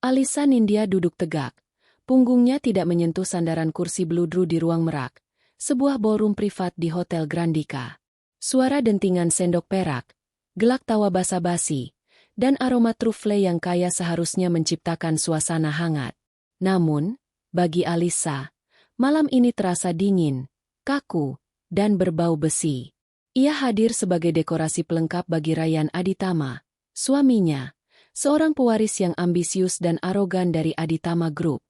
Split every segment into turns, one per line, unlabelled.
Alisa Nindya duduk tegak. Punggungnya tidak menyentuh sandaran kursi bludru di ruang merak, sebuah ballroom privat di Hotel Grandika. Suara dentingan sendok perak, gelak tawa basa-basi, dan aroma trufle yang kaya seharusnya menciptakan suasana hangat. Namun, bagi Alisa, malam ini terasa dingin, kaku, dan berbau besi. Ia hadir sebagai dekorasi pelengkap bagi Ryan Aditama, suaminya, seorang pewaris yang ambisius dan arogan dari Aditama Group.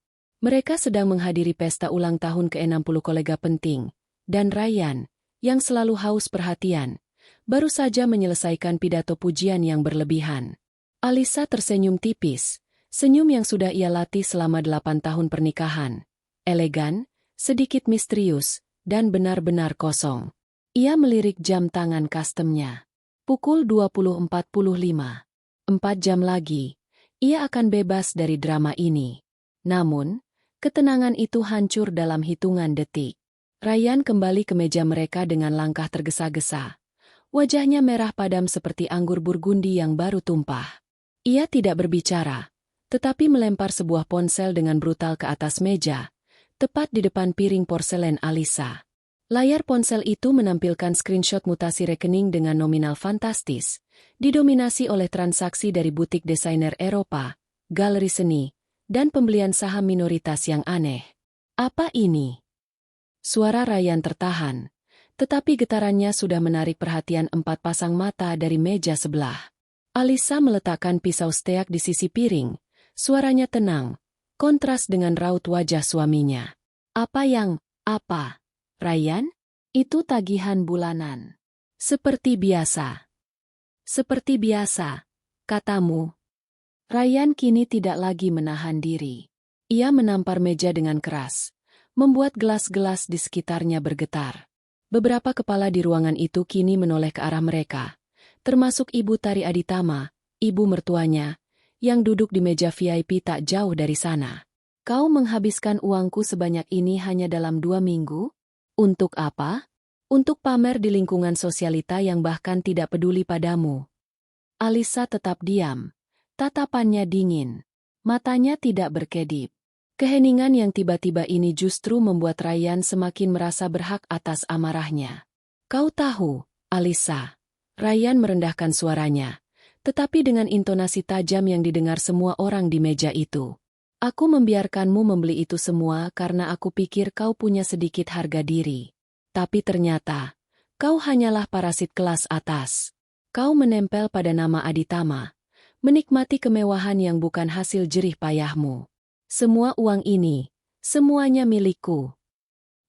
Mereka sedang menghadiri pesta ulang tahun ke-60 kolega penting, dan Ryan, yang selalu haus perhatian, baru saja menyelesaikan pidato pujian yang berlebihan. Alisa tersenyum tipis, senyum yang sudah ia latih selama 8 tahun pernikahan. Elegan, sedikit misterius, dan benar-benar kosong. Ia melirik jam tangan custom-nya. Pukul 20.45. 4 jam lagi, ia akan bebas dari drama ini. Namun, ketenangan itu hancur dalam hitungan detik. Ryan kembali ke meja mereka dengan langkah tergesa-gesa. Wajahnya merah padam seperti anggur burgundi yang baru tumpah. Ia tidak berbicara, tetapi melempar sebuah ponsel dengan brutal ke atas meja, tepat di depan piring porselen Alisa. Layar ponsel itu menampilkan screenshot mutasi rekening dengan nominal fantastis, didominasi oleh transaksi dari butik desainer Eropa, galeri seni, dan pembelian saham minoritas yang aneh. Apa ini? Suara Ryan tertahan, tetapi getarannya sudah menarik perhatian 4 pasang mata dari meja sebelah. Alisa meletakkan pisau steak di sisi piring, suaranya tenang, kontras dengan raut wajah suaminya. Apa, Ryan? Itu tagihan bulanan. Seperti biasa. Seperti biasa, katamu. Ryan kini tidak lagi menahan diri. Ia menampar meja dengan keras, membuat gelas-gelas di sekitarnya bergetar. Beberapa kepala di ruangan itu kini menoleh ke arah mereka, termasuk Ibu Tari Aditama, ibu mertuanya, yang duduk di meja VIP tak jauh dari sana. Kau menghabiskan uangku sebanyak ini hanya dalam 2 minggu? Untuk apa? Untuk pamer di lingkungan sosialita yang bahkan tidak peduli padamu. Alisa tetap diam. Tatapannya dingin. Matanya tidak berkedip. Keheningan yang tiba-tiba ini justru membuat Ryan semakin merasa berhak atas amarahnya. Kau tahu, Alisa. Ryan merendahkan suaranya, tetapi dengan intonasi tajam yang didengar semua orang di meja itu. Aku membiarkanmu membeli itu semua karena aku pikir kau punya sedikit harga diri. Tapi ternyata, kau hanyalah parasit kelas atas. Kau menempel pada nama Aditama, menikmati kemewahan yang bukan hasil jerih payahmu. Semua uang ini, semuanya milikku.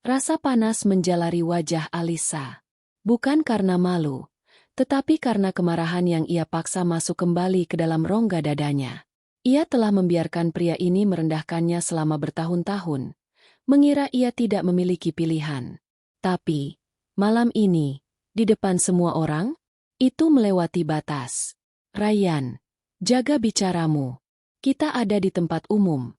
Rasa panas menjalari wajah Alisa. Bukan karena malu, tetapi karena kemarahan yang ia paksa masuk kembali ke dalam rongga dadanya. Ia telah membiarkan pria ini merendahkannya selama bertahun-tahun, mengira ia tidak memiliki pilihan. Tapi, malam ini, di depan semua orang, itu melewati batas. Ryan, jaga bicaramu. Kita ada di tempat umum.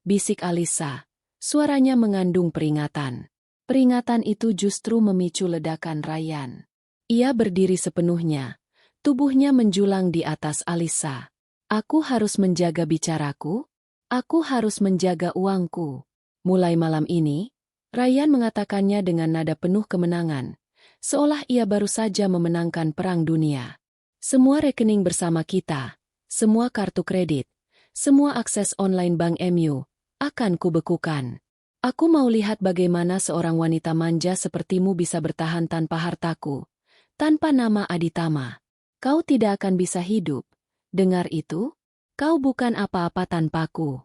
Bisik Alisa, suaranya mengandung peringatan. Peringatan itu justru memicu ledakan Ryan. Ia berdiri sepenuhnya, tubuhnya menjulang di atas Alisa. Aku harus menjaga bicaraku, aku harus menjaga uangku. Mulai malam ini, Ryan mengatakannya dengan nada penuh kemenangan, seolah ia baru saja memenangkan perang dunia. Semua rekening bersama kita, semua kartu kredit, semua akses online Bank MU, akan kubekukan. Aku mau lihat bagaimana seorang wanita manja sepertimu bisa bertahan tanpa hartaku, tanpa nama Aditama. Kau tidak akan bisa hidup. Dengar itu? Kau bukan apa-apa tanpaku.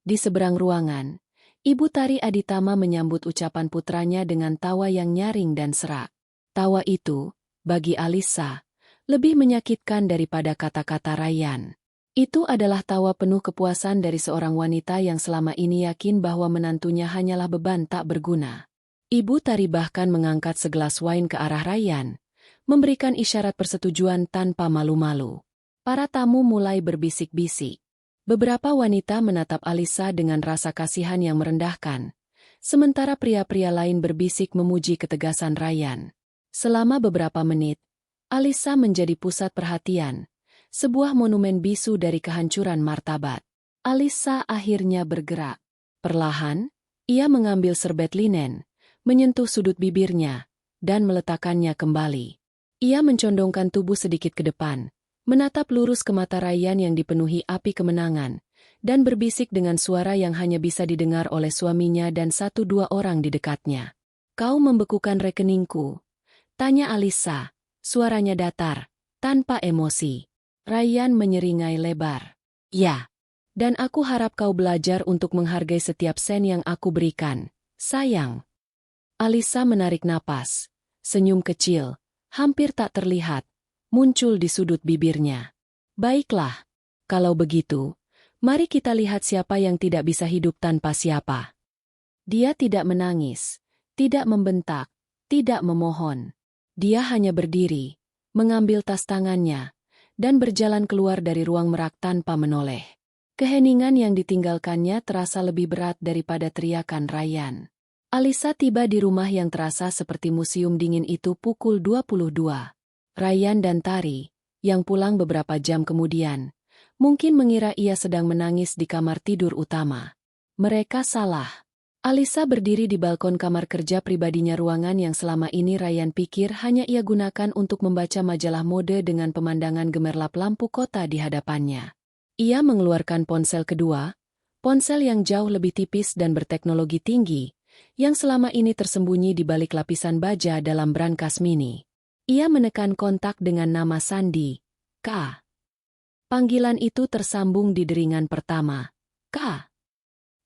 Di seberang ruangan, Ibu Tari Aditama menyambut ucapan putranya dengan tawa yang nyaring dan serak. Tawa itu, bagi Alisa, lebih menyakitkan daripada kata-kata Ryan. Itu adalah tawa penuh kepuasan dari seorang wanita yang selama ini yakin bahwa menantunya hanyalah beban tak berguna. Ibu Tari bahkan mengangkat segelas wine ke arah Ryan, memberikan isyarat persetujuan tanpa malu-malu. Para tamu mulai berbisik-bisik. Beberapa wanita menatap Alisa dengan rasa kasihan yang merendahkan, sementara pria-pria lain berbisik memuji ketegasan Ryan. Selama beberapa menit, Alisa menjadi pusat perhatian, sebuah monumen bisu dari kehancuran martabat. Alisa akhirnya bergerak. Perlahan, ia mengambil serbet linen, menyentuh sudut bibirnya, dan meletakkannya kembali. Ia mencondongkan tubuh sedikit ke depan, menatap lurus ke mata Ryan yang dipenuhi api kemenangan, dan berbisik dengan suara yang hanya bisa didengar oleh suaminya dan 1-2 orang di dekatnya. "Kau membekukan rekeningku?" tanya Alisa, suaranya datar, tanpa emosi. Ryan menyeringai lebar. "Ya. Dan aku harap kau belajar untuk menghargai setiap sen yang aku berikan, sayang." Alisa menarik napas. Senyum kecil, hampir tak terlihat, muncul di sudut bibirnya. "Baiklah. Kalau begitu, mari kita lihat siapa yang tidak bisa hidup tanpa siapa." Dia tidak menangis, tidak membentak, tidak memohon. Dia hanya berdiri, mengambil tas tangannya, dan berjalan keluar dari ruang merak tanpa menoleh. Keheningan yang ditinggalkannya terasa lebih berat daripada teriakan Ryan. Alisa tiba di rumah yang terasa seperti museum dingin itu pukul 22. Ryan dan Tari, yang pulang beberapa jam kemudian, mungkin mengira ia sedang menangis di kamar tidur utama. Mereka salah. Alisa berdiri di balkon kamar kerja pribadinya, ruangan yang selama ini Ryan pikir hanya ia gunakan untuk membaca majalah mode dengan pemandangan gemerlap lampu kota di hadapannya. Ia mengeluarkan ponsel kedua, ponsel yang jauh lebih tipis dan berteknologi tinggi, yang selama ini tersembunyi di balik lapisan baja dalam brankas mini. Ia menekan kontak dengan nama Sandi, K. Panggilan itu tersambung di deringan pertama, K.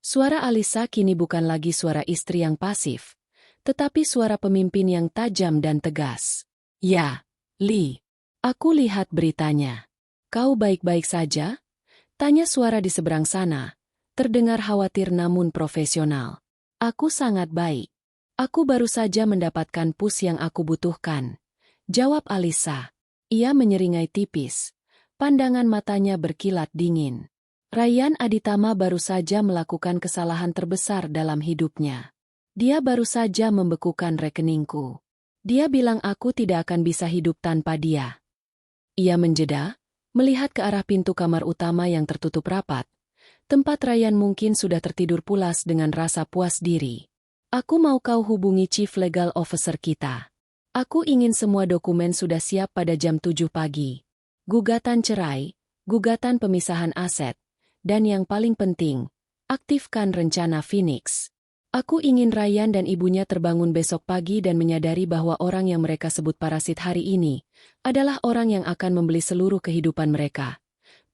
Suara Alisa kini bukan lagi suara istri yang pasif, tetapi suara pemimpin yang tajam dan tegas. "Ya, Lee. Aku lihat beritanya. Kau baik-baik saja?" tanya suara di seberang sana, terdengar khawatir namun profesional. "Aku sangat baik. Aku baru saja mendapatkan push yang aku butuhkan," jawab Alisa. Ia menyeringai tipis, pandangan matanya berkilat dingin. "Ryan Aditama baru saja melakukan kesalahan terbesar dalam hidupnya. Dia baru saja membekukan rekeningku. Dia bilang aku tidak akan bisa hidup tanpa dia." Ia menjeda, melihat ke arah pintu kamar utama yang tertutup rapat. Tempat Ryan mungkin sudah tertidur pulas dengan rasa puas diri. "Aku mau kau hubungi Chief Legal Officer kita. Aku ingin semua dokumen sudah siap pada jam 7 pagi. Gugatan cerai, gugatan pemisahan aset, dan yang paling penting, aktifkan rencana Phoenix. Aku ingin Ryan dan ibunya terbangun besok pagi dan menyadari bahwa orang yang mereka sebut parasit hari ini adalah orang yang akan membeli seluruh kehidupan mereka."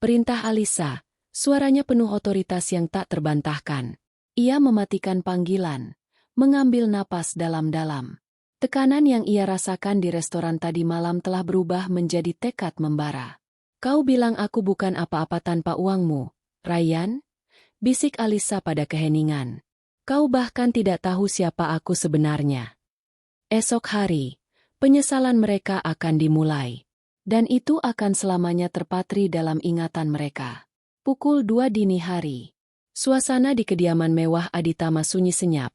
Perintah Alisa, suaranya penuh otoritas yang tak terbantahkan. Ia mematikan panggilan, mengambil napas dalam-dalam. Tekanan yang ia rasakan di restoran tadi malam telah berubah menjadi tekad membara. "Kau bilang aku bukan apa-apa tanpa uangmu, Ryan?" bisik Alisa pada keheningan. "Kau bahkan tidak tahu siapa aku sebenarnya." Esok hari, penyesalan mereka akan dimulai. Dan itu akan selamanya terpatri dalam ingatan mereka. Pukul 2 dini hari. Suasana di kediaman mewah Aditama sunyi senyap,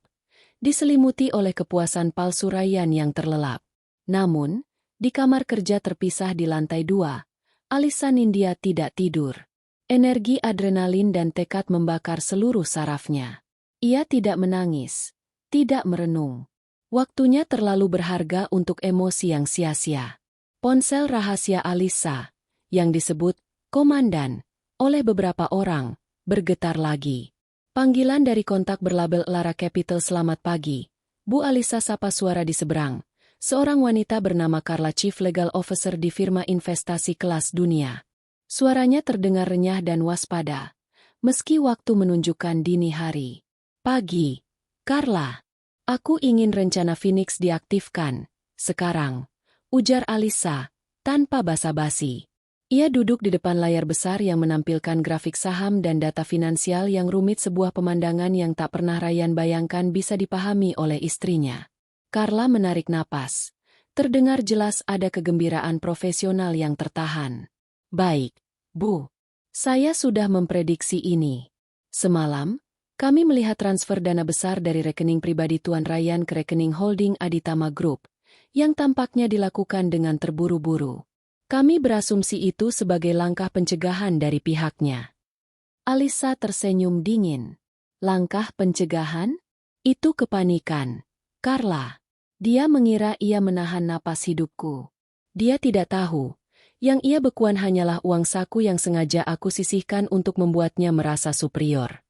diselimuti oleh kepuasan palsu Ryan yang terlelap. Namun, di kamar kerja terpisah di lantai 2, Alisa Nindya tidak tidur. Energi adrenalin dan tekad membakar seluruh sarafnya. Ia tidak menangis, tidak merenung. Waktunya terlalu berharga untuk emosi yang sia-sia. Ponsel rahasia Alisa, yang disebut "Komandan" oleh beberapa orang, bergetar lagi. Panggilan dari kontak berlabel Lara Capital. "Selamat pagi, Bu Alisa," sapa suara di seberang. Seorang wanita bernama Carla, Chief Legal Officer di firma investasi kelas dunia. Suaranya terdengar renyah dan waspada, meski waktu menunjukkan dini hari. "Pagi, Carla. Aku ingin rencana Phoenix diaktifkan sekarang," ujar Alisa, tanpa basa-basi. Ia duduk di depan layar besar yang menampilkan grafik saham dan data finansial yang rumit, sebuah pemandangan yang tak pernah Ryan bayangkan bisa dipahami oleh istrinya. Carla menarik napas. Terdengar jelas ada kegembiraan profesional yang tertahan. "Baik, Bu. Saya sudah memprediksi ini. Semalam, kami melihat transfer dana besar dari rekening pribadi Tuan Ryan ke rekening holding Aditama Group, yang tampaknya dilakukan dengan terburu-buru. Kami berasumsi itu sebagai langkah pencegahan dari pihaknya." Alisa tersenyum dingin. Langkah pencegahan? Itu kepanikan. Carla. Dia mengira ia menahan napas hidupku. Dia tidak tahu. Yang ia bekuan hanyalah uang saku yang sengaja aku sisihkan untuk membuatnya merasa superior.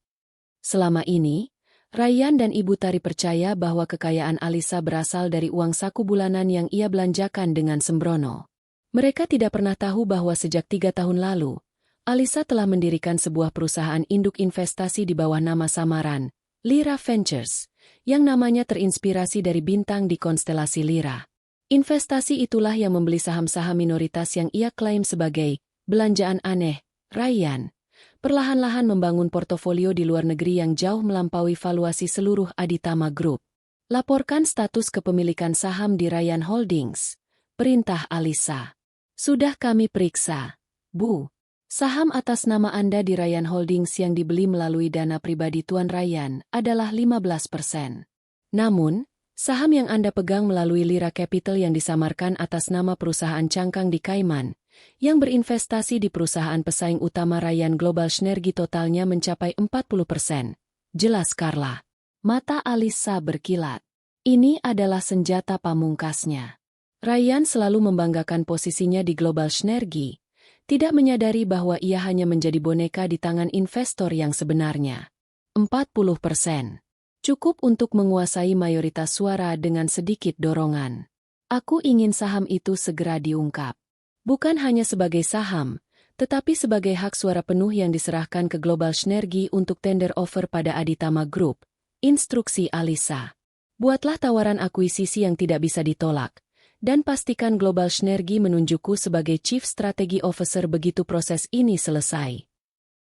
Selama ini, Ryan dan Ibu Tari percaya bahwa kekayaan Alisa berasal dari uang saku bulanan yang ia belanjakan dengan sembrono. Mereka tidak pernah tahu bahwa sejak 3 tahun lalu, Alisa telah mendirikan sebuah perusahaan induk investasi di bawah nama samaran, Lyra Ventures, yang namanya terinspirasi dari bintang di konstelasi Lyra. Investasi itulah yang membeli saham-saham minoritas yang ia klaim sebagai belanjaan aneh. Ryan perlahan-lahan membangun portofolio di luar negeri yang jauh melampaui valuasi seluruh Aditama Group. Laporkan status kepemilikan saham di Ryan Holdings. Perintah Alisa. Sudah kami periksa, Bu. Saham atas nama Anda di Ryan Holdings yang dibeli melalui dana pribadi Tuan Ryan adalah 15%. Namun, saham yang Anda pegang melalui Lyra Capital yang disamarkan atas nama perusahaan cangkang di Kaiman, yang berinvestasi di perusahaan pesaing utama Ryan Global Synergy totalnya mencapai 40%. Jelas Carla. Mata Alisa berkilat. Ini adalah senjata pamungkasnya. Ryan selalu membanggakan posisinya di Global Synergy, tidak menyadari bahwa ia hanya menjadi boneka di tangan investor yang sebenarnya. 40%. Cukup untuk menguasai mayoritas suara dengan sedikit dorongan. Aku ingin saham itu segera diungkap. Bukan hanya sebagai saham, tetapi sebagai hak suara penuh yang diserahkan ke Global Synergy untuk tender offer pada Aditama Group. Instruksi Alisa. Buatlah tawaran akuisisi yang tidak bisa ditolak, dan pastikan Global Synergy menunjukku sebagai Chief Strategy Officer begitu proses ini selesai.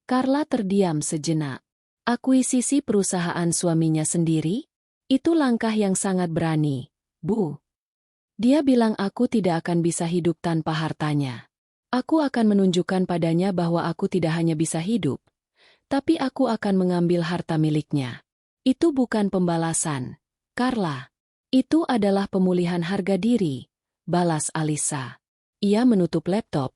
Carla terdiam sejenak. Akuisisi perusahaan suaminya sendiri? Itu langkah yang sangat berani, Bu. Dia bilang aku tidak akan bisa hidup tanpa hartanya. Aku akan menunjukkan padanya bahwa aku tidak hanya bisa hidup, tapi aku akan mengambil harta miliknya. Itu bukan pembalasan, Carla. Itu adalah pemulihan harga diri, balas Alisa. Ia menutup laptop,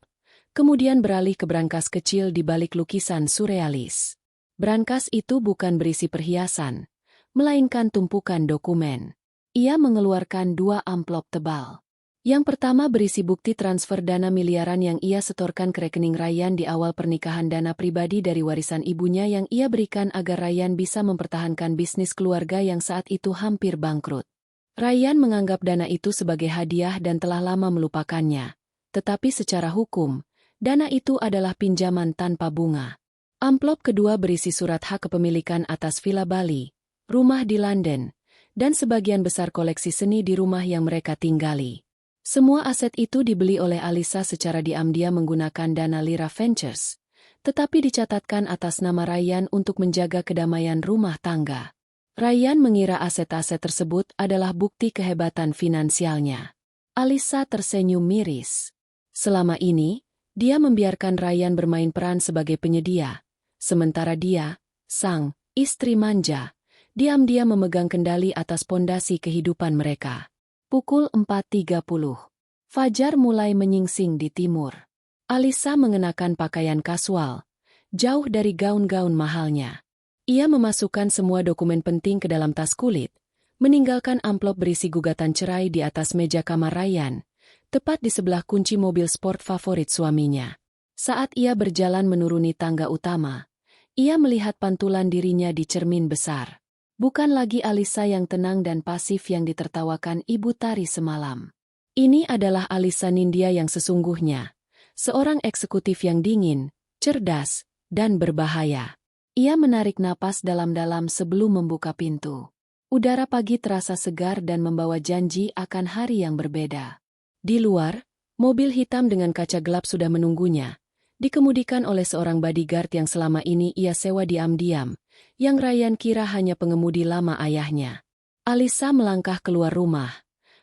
kemudian beralih ke brankas kecil di balik lukisan surrealis. Brankas itu bukan berisi perhiasan, melainkan tumpukan dokumen. Ia mengeluarkan 2 amplop tebal. Yang pertama berisi bukti transfer dana miliaran yang ia setorkan ke rekening Ryan di awal pernikahan, dana pribadi dari warisan ibunya yang ia berikan agar Ryan bisa mempertahankan bisnis keluarga yang saat itu hampir bangkrut. Ryan menganggap dana itu sebagai hadiah dan telah lama melupakannya. Tetapi secara hukum, dana itu adalah pinjaman tanpa bunga. Amplop kedua berisi surat hak kepemilikan atas Villa Bali, rumah di London, dan sebagian besar koleksi seni di rumah yang mereka tinggali. Semua aset itu dibeli oleh Alisa secara diam-diam menggunakan dana Lyra Ventures, tetapi dicatatkan atas nama Ryan untuk menjaga kedamaian rumah tangga. Ryan mengira aset-aset tersebut adalah bukti kehebatan finansialnya. Alisa tersenyum miris. Selama ini, dia membiarkan Ryan bermain peran sebagai penyedia, sementara dia, sang istri manja, diam-diam memegang kendali atas pondasi kehidupan mereka. Pukul 4.30. Fajar mulai menyingsing di timur. Alisa mengenakan pakaian kasual, jauh dari gaun-gaun mahalnya. Ia memasukkan semua dokumen penting ke dalam tas kulit, meninggalkan amplop berisi gugatan cerai di atas meja kamar Ryan, tepat di sebelah kunci mobil sport favorit suaminya. Saat ia berjalan menuruni tangga utama, ia melihat pantulan dirinya di cermin besar. Bukan lagi Alisa yang tenang dan pasif yang ditertawakan Ibu Tari semalam. Ini adalah Alisa Nindya yang sesungguhnya. Seorang eksekutif yang dingin, cerdas, dan berbahaya. Ia menarik napas dalam-dalam sebelum membuka pintu. Udara pagi terasa segar dan membawa janji akan hari yang berbeda. Di luar, mobil hitam dengan kaca gelap sudah menunggunya, dikemudikan oleh seorang bodyguard yang selama ini ia sewa diam-diam, yang Ryan kira hanya pengemudi lama ayahnya. Alisa melangkah keluar rumah,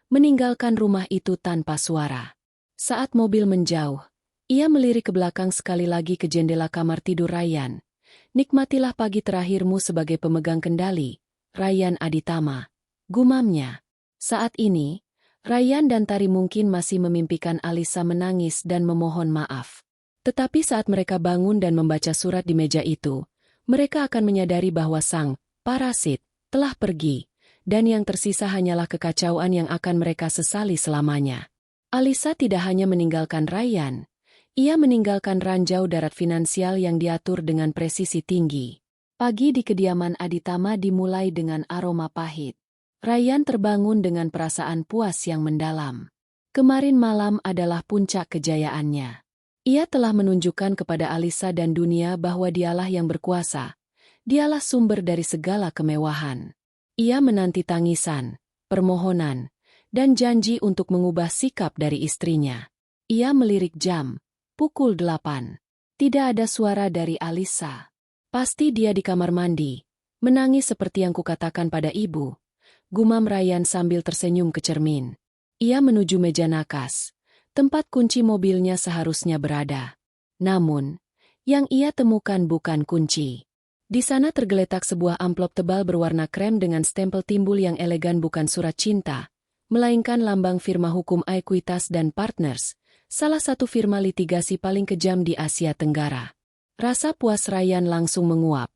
meninggalkan rumah itu tanpa suara. Saat mobil menjauh, ia melirik ke belakang sekali lagi ke jendela kamar tidur Ryan. Nikmatilah pagi terakhirmu sebagai pemegang kendali, Ryan Aditama. Gumamnya. Saat ini, Ryan dan Tari mungkin masih memimpikan Alisa menangis dan memohon maaf. Tetapi saat mereka bangun dan membaca surat di meja itu, mereka akan menyadari bahwa sang parasit telah pergi, dan yang tersisa hanyalah kekacauan yang akan mereka sesali selamanya. Alisa tidak hanya meninggalkan Ryan, ia meninggalkan ranjau darat finansial yang diatur dengan presisi tinggi. Pagi di kediaman Aditama dimulai dengan aroma pahit. Ryan terbangun dengan perasaan puas yang mendalam. Kemarin malam adalah puncak kejayaannya. Ia telah menunjukkan kepada Alisa dan dunia bahwa dialah yang berkuasa. Dialah sumber dari segala kemewahan. Ia menanti tangisan, permohonan, dan janji untuk mengubah sikap dari istrinya. Ia melirik jam, pukul 8. Tidak ada suara dari Alisa. Pasti dia di kamar mandi, menangis seperti yang kukatakan pada ibu. Gumam Ryan sambil tersenyum ke cermin. Ia menuju meja nakas, tempat kunci mobilnya seharusnya berada. Namun, yang ia temukan bukan kunci. Di sana tergeletak sebuah amplop tebal berwarna krem dengan stempel timbul yang elegan, bukan surat cinta, melainkan lambang firma hukum Equitas dan Partners, salah satu firma litigasi paling kejam di Asia Tenggara. Rasa puas Ryan langsung menguap,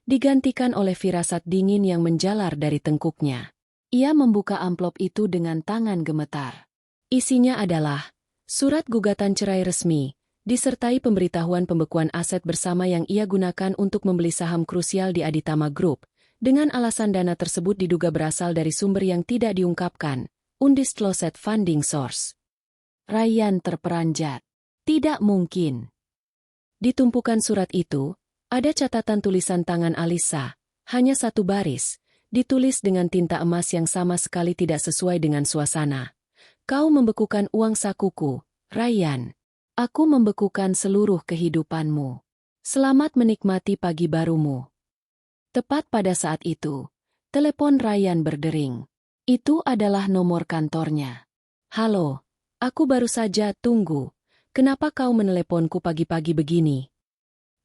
digantikan oleh firasat dingin yang menjalar dari tengkuknya. Ia membuka amplop itu dengan tangan gemetar. Isinya adalah surat gugatan cerai resmi, disertai pemberitahuan pembekuan aset bersama yang ia gunakan untuk membeli saham krusial di Aditama Group, dengan alasan dana tersebut diduga berasal dari sumber yang tidak diungkapkan, undisclosed funding source. Ryan terperanjat. Tidak mungkin. Di tumpukan surat itu, ada catatan tulisan tangan Alisa, hanya satu baris, ditulis dengan tinta emas yang sama sekali tidak sesuai dengan suasana. Kau membekukan uang sakuku, Ryan. Aku membekukan seluruh kehidupanmu. Selamat menikmati pagi barumu. Tepat pada saat itu, telepon Ryan berdering. Itu adalah nomor kantornya. Halo, aku baru saja, tunggu. Kenapa kau meneleponku pagi-pagi begini?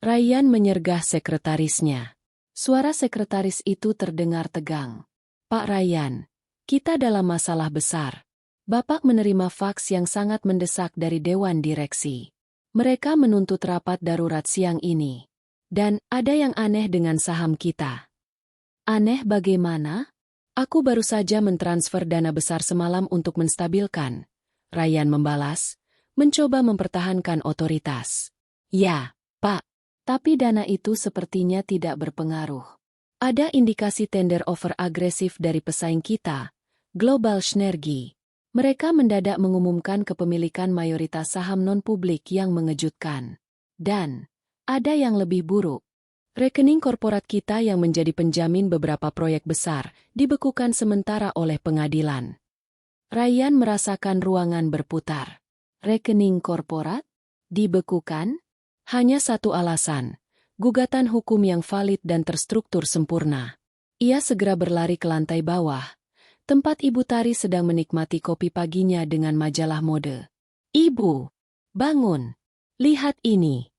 Ryan menyergah sekretarisnya. Suara sekretaris itu terdengar tegang. Pak Ryan, kita dalam masalah besar. Bapak menerima faks yang sangat mendesak dari Dewan Direksi. Mereka menuntut rapat darurat siang ini. Dan ada yang aneh dengan saham kita. Aneh bagaimana? Aku baru saja mentransfer dana besar semalam untuk menstabilkan. Ryan membalas, mencoba mempertahankan otoritas. Ya, Pak. Tapi dana itu sepertinya tidak berpengaruh. Ada indikasi tender offer agresif dari pesaing kita, Global Synergy. Mereka mendadak mengumumkan kepemilikan mayoritas saham non-publik yang mengejutkan. Dan, ada yang lebih buruk. Rekening korporat kita yang menjadi penjamin beberapa proyek besar, dibekukan sementara oleh pengadilan. Ryan merasakan ruangan berputar. Rekening korporat? Dibekukan? Hanya satu alasan, gugatan hukum yang valid dan terstruktur sempurna. Ia segera berlari ke lantai bawah, tempat Ibu Tari sedang menikmati kopi paginya dengan majalah mode. Ibu, bangun. Lihat ini.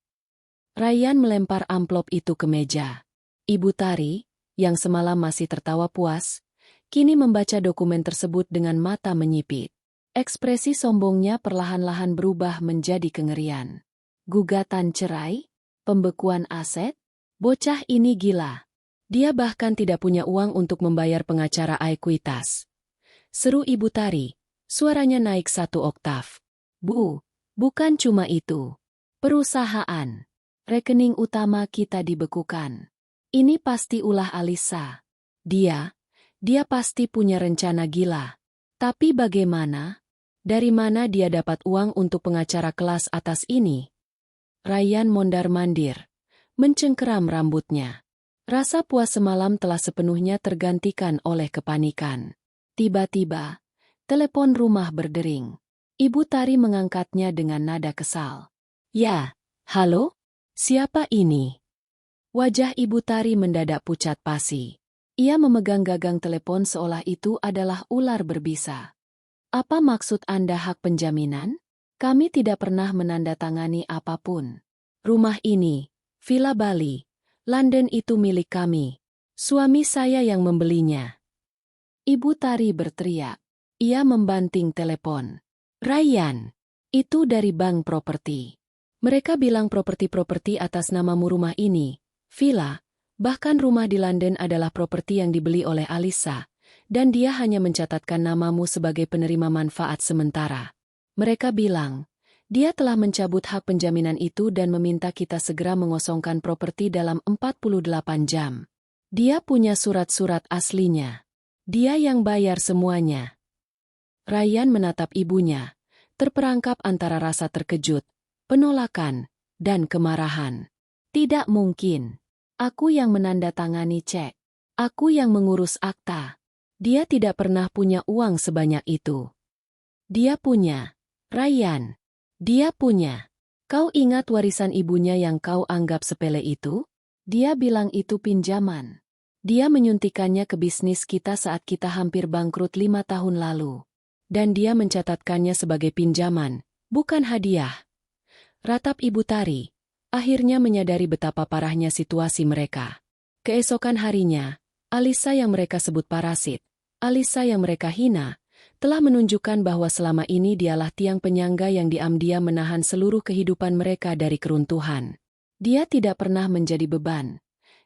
Ryan melempar amplop itu ke meja. Ibu Tari, yang semalam masih tertawa puas, kini membaca dokumen tersebut dengan mata menyipit. Ekspresi sombongnya perlahan-lahan berubah menjadi kengerian. Gugatan cerai? Pembekuan aset? Bocah ini gila. Dia bahkan tidak punya uang untuk membayar pengacara Equitas. Seru Ibu Tari, suaranya naik 1 oktav. Bu, bukan cuma itu. Perusahaan. Rekening utama kita dibekukan. Ini pasti ulah Alisa. Dia pasti punya rencana gila. Tapi bagaimana? Dari mana dia dapat uang untuk pengacara kelas atas ini? Ryan mondar-mandir, mencengkeram rambutnya. Rasa puas semalam telah sepenuhnya tergantikan oleh kepanikan. Tiba-tiba, telepon rumah berdering. Ibu Tari mengangkatnya dengan nada kesal. Ya, halo? Siapa ini? Wajah Ibu Tari mendadak pucat pasi. Ia memegang gagang telepon seolah itu adalah ular berbisa. Apa maksud Anda hak penjaminan? Kami tidak pernah menandatangani apapun. Rumah ini, Villa Bali, London itu milik kami. Suami saya yang membelinya. Ibu Tari berteriak. Ia membanting telepon. Ryan, itu dari bank properti. Mereka bilang properti-properti atas namamu rumah ini, villa, bahkan rumah di London adalah properti yang dibeli oleh Alisa, dan dia hanya mencatatkan namamu sebagai penerima manfaat sementara. Mereka bilang, dia telah mencabut hak penjaminan itu dan meminta kita segera mengosongkan properti dalam 48 jam. Dia punya surat-surat aslinya. Dia yang bayar semuanya. Ryan menatap ibunya, terperangkap antara rasa terkejut, penolakan, dan kemarahan. Tidak mungkin. Aku yang menandatangani cek. Aku yang mengurus akta. Dia tidak pernah punya uang sebanyak itu. Dia punya. Ryan. Dia punya. Kau ingat warisan ibunya yang kau anggap sepele itu? Dia bilang itu pinjaman. Dia menyuntikannya ke bisnis kita saat kita hampir bangkrut 5 tahun lalu. Dan dia mencatatkannya sebagai pinjaman, bukan hadiah. Ratap Ibu Tari, akhirnya menyadari betapa parahnya situasi mereka. Keesokan harinya, Alisa yang mereka sebut parasit, Alisa yang mereka hina, telah menunjukkan bahwa selama ini dialah tiang penyangga yang diam-diam menahan seluruh kehidupan mereka dari keruntuhan. Dia tidak pernah menjadi beban.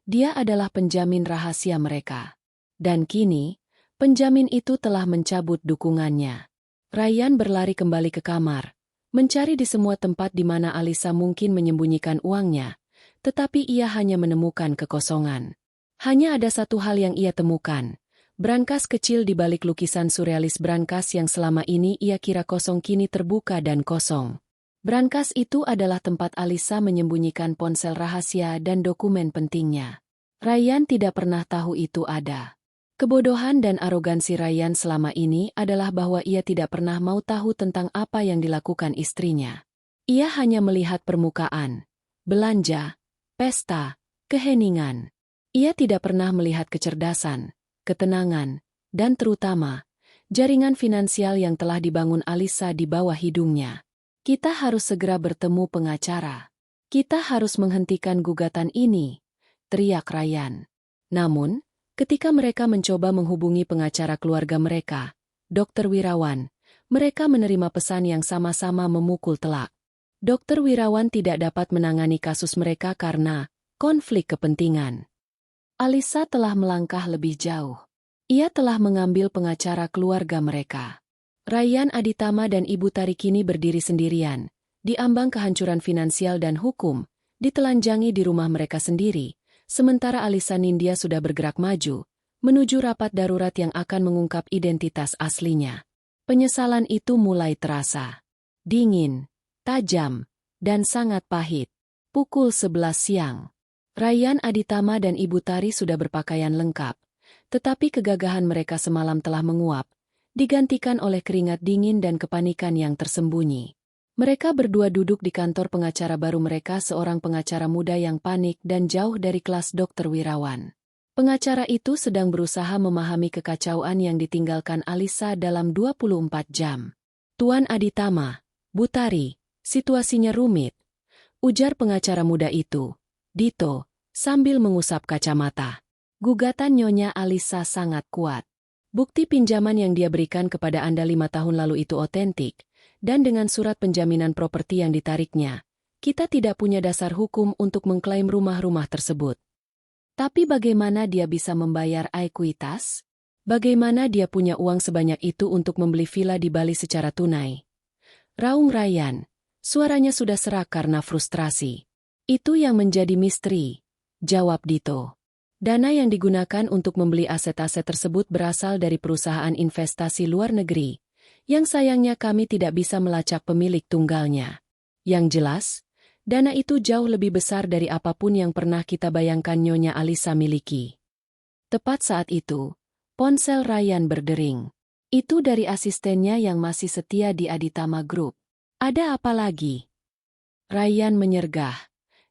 Dia adalah penjamin rahasia mereka. Dan kini, penjamin itu telah mencabut dukungannya. Ryan berlari kembali ke kamar, mencari di semua tempat di mana Alisa mungkin menyembunyikan uangnya, tetapi ia hanya menemukan kekosongan. Hanya ada satu hal yang ia temukan, brankas kecil di balik lukisan surrealis brankas yang selama ini ia kira kosong kini terbuka dan kosong. Brankas itu adalah tempat Alisa menyembunyikan ponsel rahasia dan dokumen pentingnya. Ryan tidak pernah tahu itu ada. Kebodohan dan arogansi Ryan selama ini adalah bahwa ia tidak pernah mau tahu tentang apa yang dilakukan istrinya. Ia hanya melihat permukaan, belanja, pesta, keheningan. Ia tidak pernah melihat kecerdasan, ketenangan, dan terutama, jaringan finansial yang telah dibangun Alisa di bawah hidungnya. Kita harus segera bertemu pengacara. Kita harus menghentikan gugatan ini, teriak Ryan. Namun, ketika mereka mencoba menghubungi pengacara keluarga mereka, Dr. Wirawan, mereka menerima pesan yang sama-sama memukul telak. Dr. Wirawan tidak dapat menangani kasus mereka karena konflik kepentingan. Alisa telah melangkah lebih jauh. Ia telah mengambil pengacara keluarga mereka. Ryan Aditama dan Ibu Tari kini berdiri sendirian, di ambang kehancuran finansial dan hukum, ditelanjangi di rumah mereka sendiri, sementara Alisa Nindya sudah bergerak maju, menuju rapat darurat yang akan mengungkap identitas aslinya. Penyesalan itu mulai terasa. Dingin, tajam, dan sangat pahit. Pukul 11 siang. Ryan Aditama dan Ibu Tari sudah berpakaian lengkap, tetapi kegagahan mereka semalam telah menguap, digantikan oleh keringat dingin dan kepanikan yang tersembunyi. Mereka berdua duduk di kantor pengacara baru mereka, seorang pengacara muda yang panik dan jauh dari kelas Dr. Wirawan. Pengacara itu sedang berusaha memahami kekacauan yang ditinggalkan Alisa dalam 24 jam. Tuan Aditama, Bu Tari, situasinya rumit, ujar pengacara muda itu, Dito, sambil mengusap kacamata. Gugatan Nyonya Alisa sangat kuat. Bukti pinjaman yang dia berikan kepada Anda 5 tahun lalu itu otentik, dan dengan surat penjaminan properti yang ditariknya, kita tidak punya dasar hukum untuk mengklaim rumah-rumah tersebut. Tapi bagaimana dia bisa membayar ekuitas? Bagaimana dia punya uang sebanyak itu untuk membeli villa di Bali secara tunai? Raung Ryan, suaranya sudah serak karena frustrasi. Itu yang menjadi misteri, jawab Dito. Dana yang digunakan untuk membeli aset-aset tersebut berasal dari perusahaan investasi luar negeri, yang sayangnya kami tidak bisa melacak pemilik tunggalnya. Yang jelas, dana itu jauh lebih besar dari apapun yang pernah kita bayangkan Nyonya Alisa miliki. Tepat saat itu, ponsel Ryan berdering. Itu dari asistennya yang masih setia di Aditama Group. Ada apa lagi? Ryan menyergah.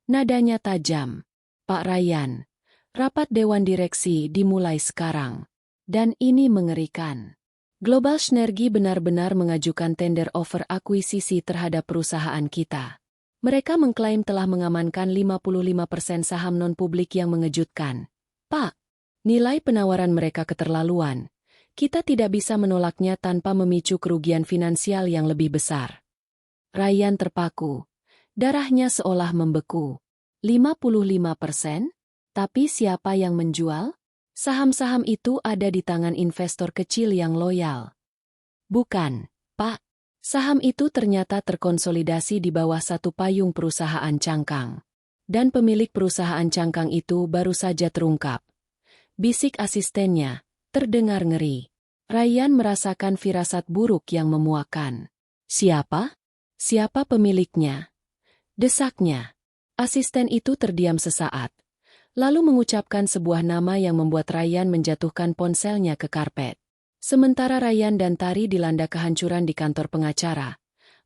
Nadanya tajam. Pak Ryan, rapat Dewan Direksi dimulai sekarang. Dan ini mengerikan. Global Synergi benar-benar mengajukan tender offer akuisisi terhadap perusahaan kita. Mereka mengklaim telah mengamankan 55% saham non-publik yang mengejutkan. Pak, nilai penawaran mereka keterlaluan. Kita tidak bisa menolaknya tanpa memicu kerugian finansial yang lebih besar. Ryan terpaku. Darahnya seolah membeku. 55%? Tapi siapa yang menjual? Saham-saham itu ada di tangan investor kecil yang loyal. Bukan, Pak. Saham itu ternyata terkonsolidasi di bawah satu payung perusahaan cangkang. Dan pemilik perusahaan cangkang itu baru saja terungkap. Bisik asistennya, terdengar ngeri. Ryan merasakan firasat buruk yang memuakkan. Siapa? Siapa pemiliknya? Desaknya. Asisten itu terdiam sesaat, lalu mengucapkan sebuah nama yang membuat Ryan menjatuhkan ponselnya ke karpet. Sementara Ryan dan Tari dilanda kehancuran di kantor pengacara,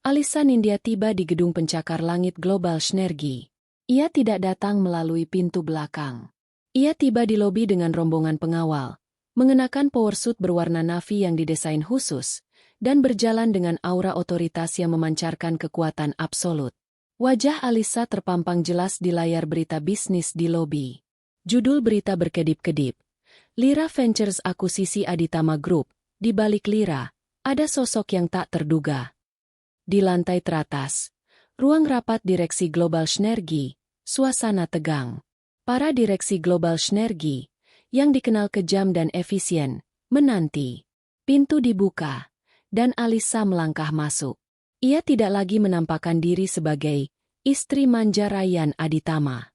Alisa Nindya tiba di gedung pencakar langit Global Synergy. Ia tidak datang melalui pintu belakang. Ia tiba di lobi dengan rombongan pengawal, mengenakan powersuit berwarna navy yang didesain khusus, dan berjalan dengan aura otoritas yang memancarkan kekuatan absolut. Wajah Alisa terpampang jelas di layar berita bisnis di lobi. Judul berita berkedip-kedip. Lira Ventures akuisisi Aditama Group. Di balik Lira, ada sosok yang tak terduga. Di lantai teratas, ruang rapat direksi Global Synergy, suasana tegang. Para direksi Global Synergy, yang dikenal kejam dan efisien, menanti. Pintu dibuka, dan Alisa melangkah masuk. Ia tidak lagi menampakkan diri sebagai istri manja Ryan Aditama.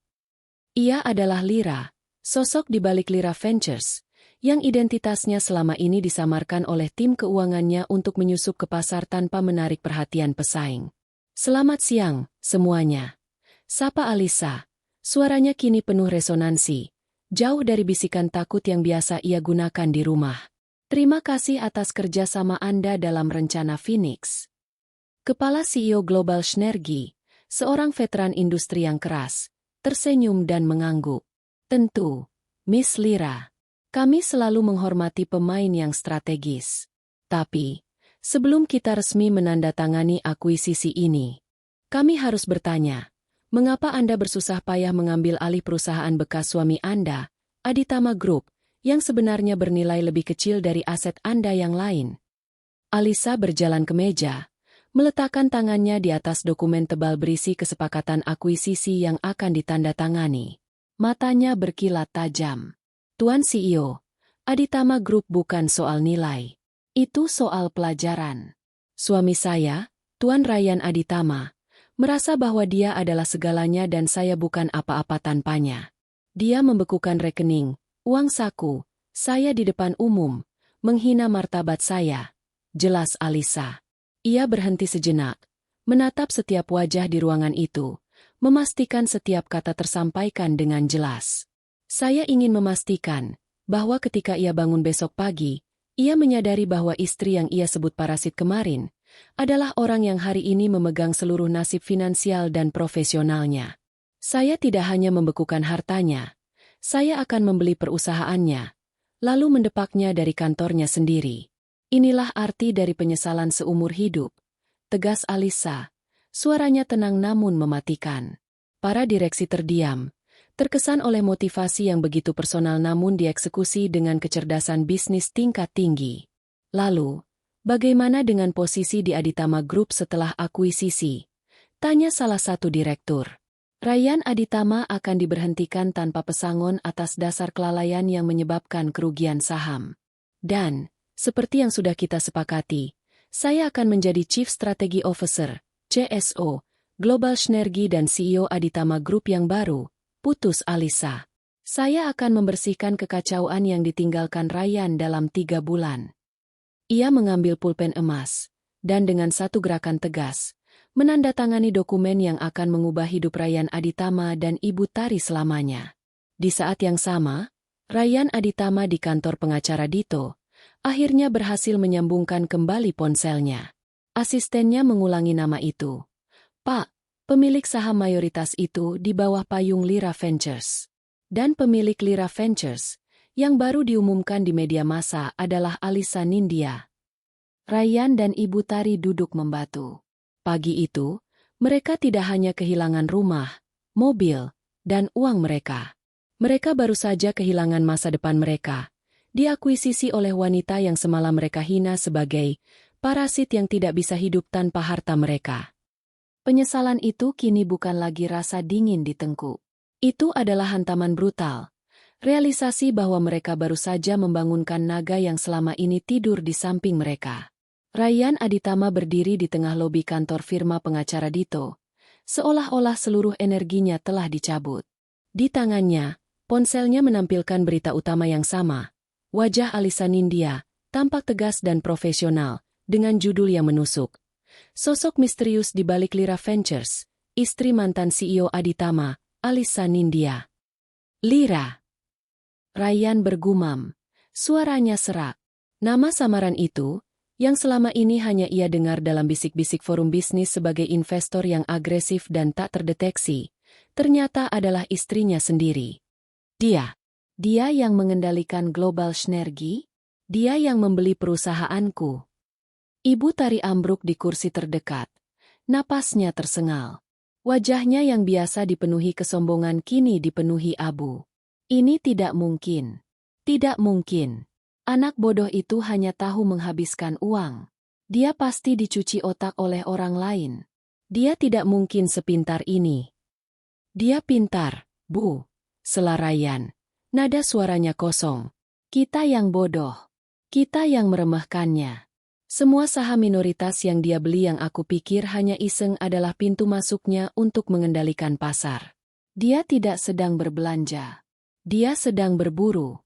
Ia adalah Lira, sosok di balik Lira Ventures, yang identitasnya selama ini disamarkan oleh tim keuangannya untuk menyusup ke pasar tanpa menarik perhatian pesaing. Selamat siang, semuanya. Sapa Alisa. Suaranya kini penuh resonansi, jauh dari bisikan takut yang biasa ia gunakan di rumah. Terima kasih atas kerjasama Anda dalam rencana Phoenix. Kepala CEO Global Synergy, seorang veteran industri yang keras, tersenyum dan mengangguk. Tentu, Miss Lira. Kami selalu menghormati pemain yang strategis. Tapi, sebelum kita resmi menandatangani akuisisi ini, kami harus bertanya, mengapa Anda bersusah payah mengambil alih perusahaan bekas suami Anda, Aditama Group, yang sebenarnya bernilai lebih kecil dari aset Anda yang lain? Alisa berjalan ke meja, meletakkan tangannya di atas dokumen tebal berisi kesepakatan akuisisi yang akan ditandatangani. Matanya berkilat tajam. Tuan CEO, Aditama Group bukan soal nilai. Itu soal pelajaran. Suami saya, Tuan Ryan Aditama, merasa bahwa dia adalah segalanya dan saya bukan apa-apa tanpanya. Dia membekukan rekening, uang saku, saya di depan umum, menghina martabat saya. Jelas Alisa. Ia berhenti sejenak, menatap setiap wajah di ruangan itu, memastikan setiap kata tersampaikan dengan jelas. Saya ingin memastikan bahwa ketika ia bangun besok pagi, ia menyadari bahwa istri yang ia sebut parasit kemarin adalah orang yang hari ini memegang seluruh nasib finansial dan profesionalnya. Saya tidak hanya membekukan hartanya, saya akan membeli perusahaannya, lalu mendepaknya dari kantornya sendiri. Inilah arti dari penyesalan seumur hidup, tegas Alisa. Suaranya tenang namun mematikan. Para direksi terdiam, terkesan oleh motivasi yang begitu personal namun dieksekusi dengan kecerdasan bisnis tingkat tinggi. Lalu, bagaimana dengan posisi di Aditama Group setelah akuisisi? Tanya salah satu direktur. Ryan Aditama akan diberhentikan tanpa pesangon atas dasar kelalaian yang menyebabkan kerugian saham. Dan, seperti yang sudah kita sepakati, saya akan menjadi Chief Strategy Officer, CSO, Global Synergy dan CEO Aditama Group yang baru, putus Alisa. Saya akan membersihkan kekacauan yang ditinggalkan Ryan dalam 3 bulan. Ia mengambil pulpen emas, dan dengan satu gerakan tegas, menandatangani dokumen yang akan mengubah hidup Ryan Aditama dan Ibu Tari selamanya. Di saat yang sama, Ryan Aditama di kantor pengacara Dito, akhirnya berhasil menyambungkan kembali ponselnya. Asistennya mengulangi nama itu. Pak, pemilik saham mayoritas itu di bawah payung Lira Ventures. Dan pemilik Lira Ventures, yang baru diumumkan di media massa adalah Alisa Nindya. Ryan dan Ibu Tari duduk membatu. Pagi itu, mereka tidak hanya kehilangan rumah, mobil, dan uang mereka. Mereka baru saja kehilangan masa depan mereka, diakuisisi oleh wanita yang semalam mereka hina sebagai parasit yang tidak bisa hidup tanpa harta mereka. Penyesalan itu kini bukan lagi rasa dingin di tengkuk. Itu adalah hantaman brutal. Realisasi bahwa mereka baru saja membangunkan naga yang selama ini tidur di samping mereka. Ryan Aditama berdiri di tengah lobi kantor firma pengacara Dito, seolah-olah seluruh energinya telah dicabut. Di tangannya, ponselnya menampilkan berita utama yang sama. Wajah Alisa Nindya tampak tegas dan profesional, dengan judul yang menusuk. Sosok misterius di balik Lira Ventures, istri mantan CEO Aditama, Alisa Nindya. Lira. Ryan bergumam. Suaranya serak. Nama samaran itu, yang selama ini hanya ia dengar dalam bisik-bisik forum bisnis sebagai investor yang agresif dan tak terdeteksi, ternyata adalah istrinya sendiri. Dia yang mengendalikan Global Synergy, dia yang membeli perusahaanku. Ibu Tari ambruk di kursi terdekat. Napasnya tersengal. Wajahnya yang biasa dipenuhi kesombongan kini dipenuhi abu. Ini tidak mungkin. Tidak mungkin. Anak bodoh itu hanya tahu menghabiskan uang. Dia pasti dicuci otak oleh orang lain. Dia tidak mungkin sepintar ini. Dia pintar, Bu. Sela Ryan. Nada suaranya kosong. Kita yang bodoh. Kita yang meremehkannya. Semua saham minoritas yang dia beli yang aku pikir hanya iseng adalah pintu masuknya untuk mengendalikan pasar. Dia tidak sedang berbelanja. Dia sedang berburu.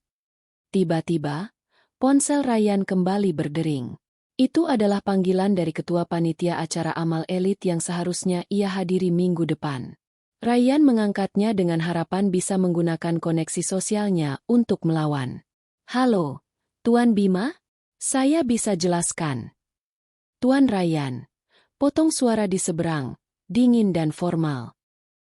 Tiba-tiba, ponsel Ryan kembali berdering. Itu adalah panggilan dari ketua panitia acara amal elit yang seharusnya ia hadiri minggu depan. Ryan mengangkatnya dengan harapan bisa menggunakan koneksi sosialnya untuk melawan. Halo, Tuan Bima? Saya bisa jelaskan. Tuan Ryan, potong suara di seberang, dingin dan formal.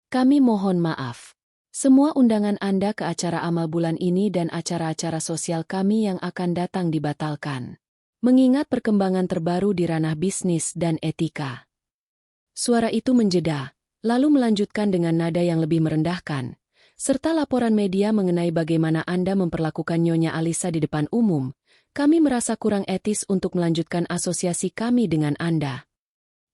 Kami mohon maaf. Semua undangan Anda ke acara amal bulan ini dan acara-acara sosial kami yang akan datang dibatalkan. Mengingat perkembangan terbaru di ranah bisnis dan etika. Suara itu menjeda, lalu melanjutkan dengan nada yang lebih merendahkan, serta laporan media mengenai bagaimana Anda memperlakukan Nyonya Alisa di depan umum. Kami merasa kurang etis untuk melanjutkan asosiasi kami dengan Anda.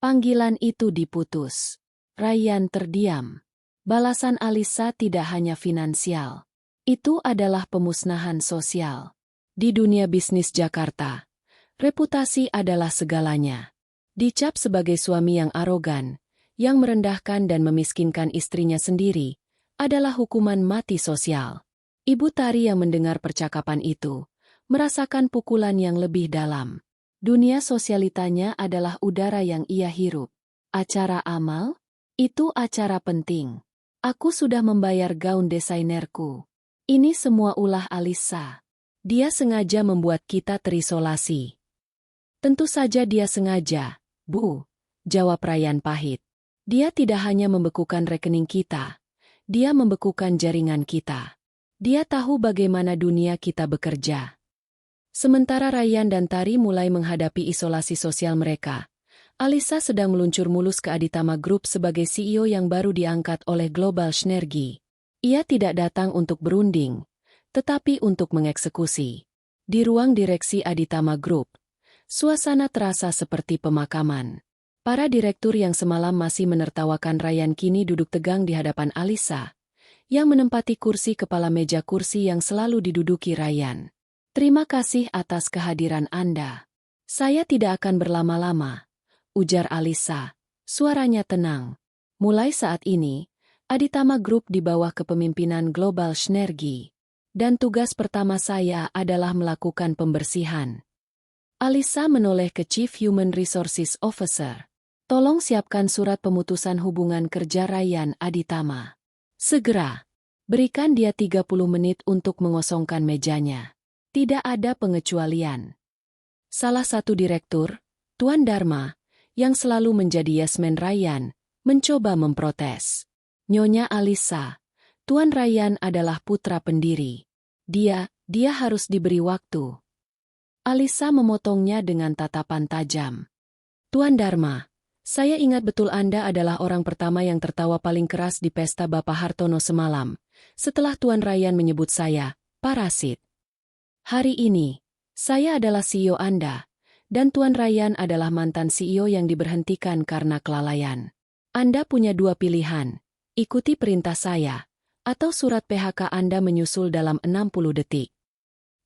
Panggilan itu diputus. Ryan terdiam. Balasan Alisa tidak hanya finansial. Itu adalah pemusnahan sosial. Di dunia bisnis Jakarta, reputasi adalah segalanya. Dicap sebagai suami yang arogan, yang merendahkan dan memiskinkan istrinya sendiri, adalah hukuman mati sosial. Ibu Tari yang mendengar percakapan itu, merasakan pukulan yang lebih dalam. Dunia sosialitanya adalah udara yang ia hirup. Acara amal? Itu acara penting. Aku sudah membayar gaun desainerku. Ini semua ulah Alisa. Dia sengaja membuat kita terisolasi. Tentu saja dia sengaja, Bu, jawab Ryan pahit. Dia tidak hanya membekukan rekening kita. Dia membekukan jaringan kita. Dia tahu bagaimana dunia kita bekerja. Sementara Ryan dan Tari mulai menghadapi isolasi sosial mereka, Alisa sedang meluncur mulus ke Aditama Group sebagai CEO yang baru diangkat oleh Global Synergy. Ia tidak datang untuk berunding, tetapi untuk mengeksekusi. Di ruang direksi Aditama Group, suasana terasa seperti pemakaman. Para direktur yang semalam masih menertawakan Ryan kini duduk tegang di hadapan Alisa, yang menempati kursi kepala meja kursi yang selalu diduduki Ryan. Terima kasih atas kehadiran Anda. Saya tidak akan berlama-lama, ujar Alisa, suaranya tenang. Mulai saat ini, Aditama Group di bawah kepemimpinan Global Synergy. Dan tugas pertama saya adalah melakukan pembersihan. Alisa menoleh ke Chief Human Resources Officer. Tolong siapkan surat pemutusan hubungan kerja Ryan Aditama. Segera. Berikan dia 30 menit untuk mengosongkan mejanya. Tidak ada pengecualian. Salah satu direktur, Tuan Dharma, yang selalu menjadi yasmen Ryan, mencoba memprotes. Nyonya Alisa, Tuan Ryan adalah putra pendiri. Dia harus diberi waktu. Alisa memotongnya dengan tatapan tajam. Tuan Dharma, saya ingat betul Anda adalah orang pertama yang tertawa paling keras di pesta Bapak Hartono semalam, setelah Tuan Ryan menyebut saya, parasit. Hari ini, saya adalah CEO Anda, dan Tuan Ryan adalah mantan CEO yang diberhentikan karena kelalaian. Anda punya dua pilihan, ikuti perintah saya, atau surat PHK Anda menyusul dalam 60 detik.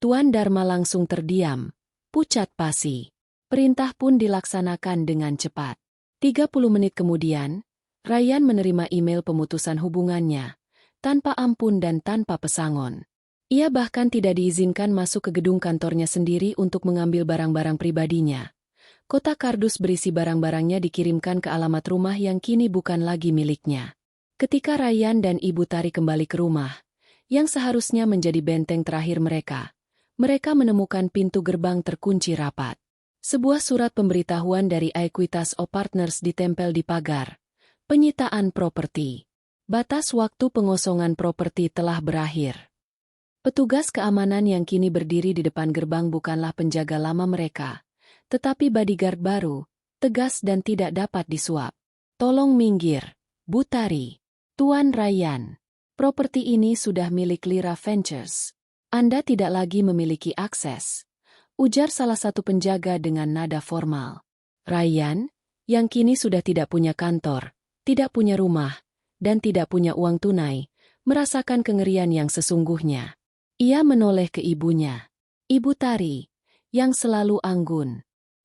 Tuan Dharma langsung terdiam, pucat pasi. Perintah pun dilaksanakan dengan cepat. 30 menit kemudian, Ryan menerima email pemutusan hubungannya, tanpa ampun dan tanpa pesangon. Ia bahkan tidak diizinkan masuk ke gedung kantornya sendiri untuk mengambil barang-barang pribadinya. Kotak kardus berisi barang-barangnya dikirimkan ke alamat rumah yang kini bukan lagi miliknya. Ketika Ryan dan Ibu Tari kembali ke rumah, yang seharusnya menjadi benteng terakhir mereka menemukan pintu gerbang terkunci rapat. Sebuah surat pemberitahuan dari Equitas O Partners ditempel di pagar. Penyitaan properti. Batas waktu pengosongan properti telah berakhir. Petugas keamanan yang kini berdiri di depan gerbang bukanlah penjaga lama mereka, tetapi bodyguard baru, tegas dan tidak dapat disuap. Tolong minggir, Bu Tari. Tuan Ryan, properti ini sudah milik Lira Ventures. Anda tidak lagi memiliki akses, ujar salah satu penjaga dengan nada formal. Ryan, yang kini sudah tidak punya kantor, tidak punya rumah, dan tidak punya uang tunai, merasakan kengerian yang sesungguhnya. Ia menoleh ke ibunya, Ibu Tari, yang selalu anggun.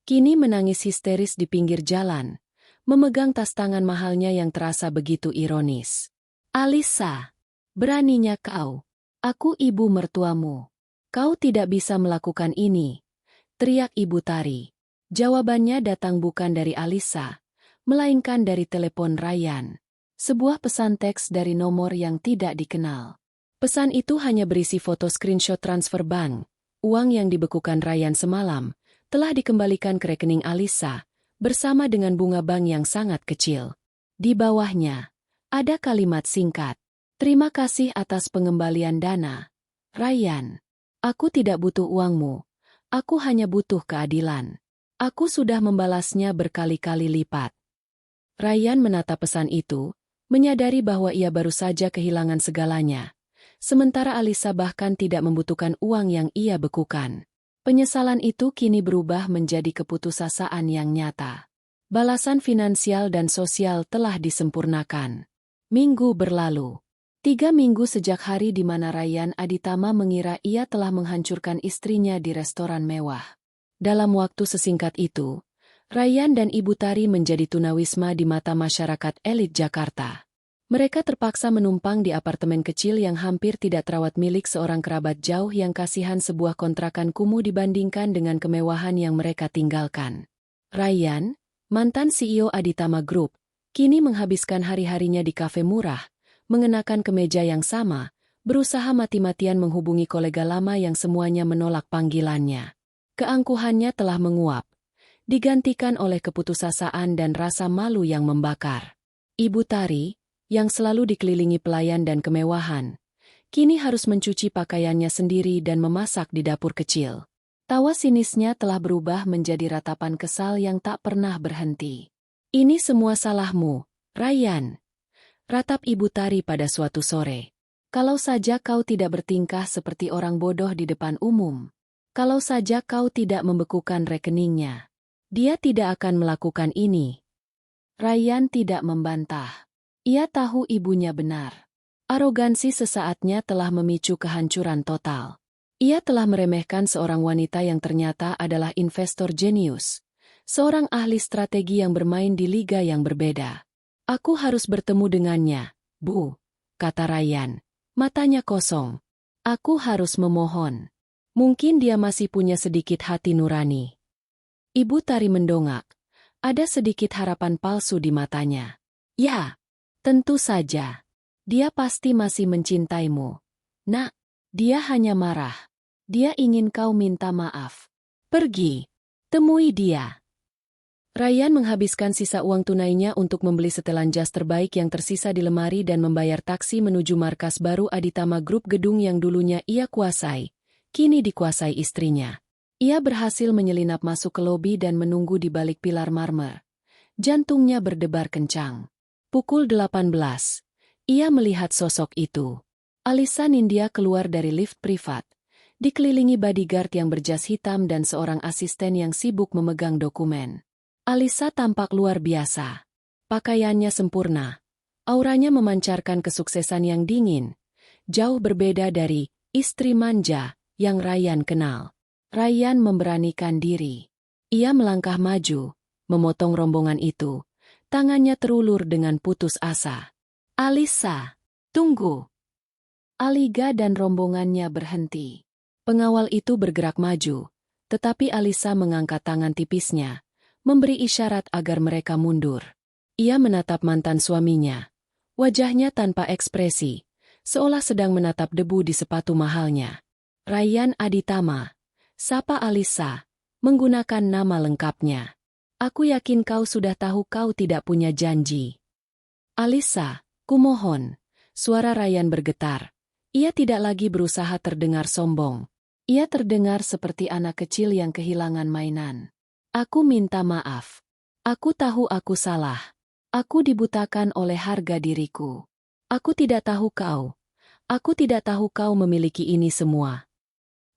Kini menangis histeris di pinggir jalan, memegang tas tangan mahalnya yang terasa begitu ironis. Alisa, beraninya kau. Aku ibu mertuamu. Kau tidak bisa melakukan ini, teriak Ibu Tari. Jawabannya datang bukan dari Alisa, melainkan dari telepon Ryan. Sebuah pesan teks dari nomor yang tidak dikenal. Pesan itu hanya berisi foto screenshot transfer bank. Uang yang dibekukan Ryan semalam telah dikembalikan ke rekening Alisa, bersama dengan bunga bank yang sangat kecil. Di bawahnya, ada kalimat singkat. Terima kasih atas pengembalian dana, Ryan. Aku tidak butuh uangmu. Aku hanya butuh keadilan. Aku sudah membalasnya berkali-kali lipat. Ryan menatap pesan itu, menyadari bahwa ia baru saja kehilangan segalanya. Sementara Alisa bahkan tidak membutuhkan uang yang ia bekukan. Penyesalan itu kini berubah menjadi keputusasaan yang nyata. Balasan finansial dan sosial telah disempurnakan. Minggu berlalu. 3 minggu sejak hari di mana Ryan Aditama mengira ia telah menghancurkan istrinya di restoran mewah. Dalam waktu sesingkat itu, Ryan dan Ibu Tari menjadi tunawisma di mata masyarakat elit Jakarta. Mereka terpaksa menumpang di apartemen kecil yang hampir tidak terawat milik seorang kerabat jauh yang kasihan sebuah kontrakan kumuh dibandingkan dengan kemewahan yang mereka tinggalkan. Ryan, mantan CEO Aditama Group, kini menghabiskan hari-harinya di kafe murah, mengenakan kemeja yang sama, berusaha mati-matian menghubungi kolega lama yang semuanya menolak panggilannya. Keangkuhannya telah menguap, digantikan oleh keputusasaan dan rasa malu yang membakar. Ibu Tari, yang selalu dikelilingi pelayan dan kemewahan, kini harus mencuci pakaiannya sendiri dan memasak di dapur kecil. Tawa sinisnya telah berubah menjadi ratapan kesal yang tak pernah berhenti. Ini semua salahmu, Ryan. Ratap Ibu Tari pada suatu sore. Kalau saja kau tidak bertingkah seperti orang bodoh di depan umum. Kalau saja kau tidak membekukan rekeningnya. Dia tidak akan melakukan ini. Ryan tidak membantah. Ia tahu ibunya benar. Arogansi sesaatnya telah memicu kehancuran total. Ia telah meremehkan seorang wanita yang ternyata adalah investor jenius. Seorang ahli strategi yang bermain di liga yang berbeda. Aku harus bertemu dengannya, Bu, kata Ryan. Matanya kosong. Aku harus memohon. Mungkin dia masih punya sedikit hati nurani. Ibu Tari mendongak. Ada sedikit harapan palsu di matanya. Ya, tentu saja. Dia pasti masih mencintaimu. Nak, dia hanya marah. Dia ingin kau minta maaf. Pergi. Temui dia. Ryan menghabiskan sisa uang tunainya untuk membeli setelan jas terbaik yang tersisa di lemari dan membayar taksi menuju markas baru Aditama Group, gedung yang dulunya ia kuasai, kini dikuasai istrinya. Ia berhasil menyelinap masuk ke lobi dan menunggu di balik pilar marmer. Jantungnya berdebar kencang. Pukul 18. Ia melihat sosok itu. Alisa Nindya keluar dari lift privat, dikelilingi bodyguard yang berjas hitam dan seorang asisten yang sibuk memegang dokumen. Alisa tampak luar biasa. Pakaiannya sempurna. Auranya memancarkan kesuksesan yang dingin. Jauh berbeda dari istri manja yang Ryan kenal. Ryan memberanikan diri. Ia melangkah maju, memotong rombongan itu. Tangannya terulur dengan putus asa. Alisa, tunggu. Aliga dan rombongannya berhenti. Pengawal itu bergerak maju, tetapi Alisa mengangkat tangan tipisnya, memberi isyarat agar mereka mundur. Ia menatap mantan suaminya. Wajahnya tanpa ekspresi, seolah sedang menatap debu di sepatu mahalnya. Ryan Aditama, sapa Alisa, menggunakan nama lengkapnya. Aku yakin kau sudah tahu kau tidak punya janji. Alisa, kumohon. Suara Ryan bergetar. Ia tidak lagi berusaha terdengar sombong. Ia terdengar seperti anak kecil yang kehilangan mainan. Aku minta maaf. Aku tahu aku salah. Aku dibutakan oleh harga diriku. Aku tidak tahu kau. Aku tidak tahu kau memiliki ini semua.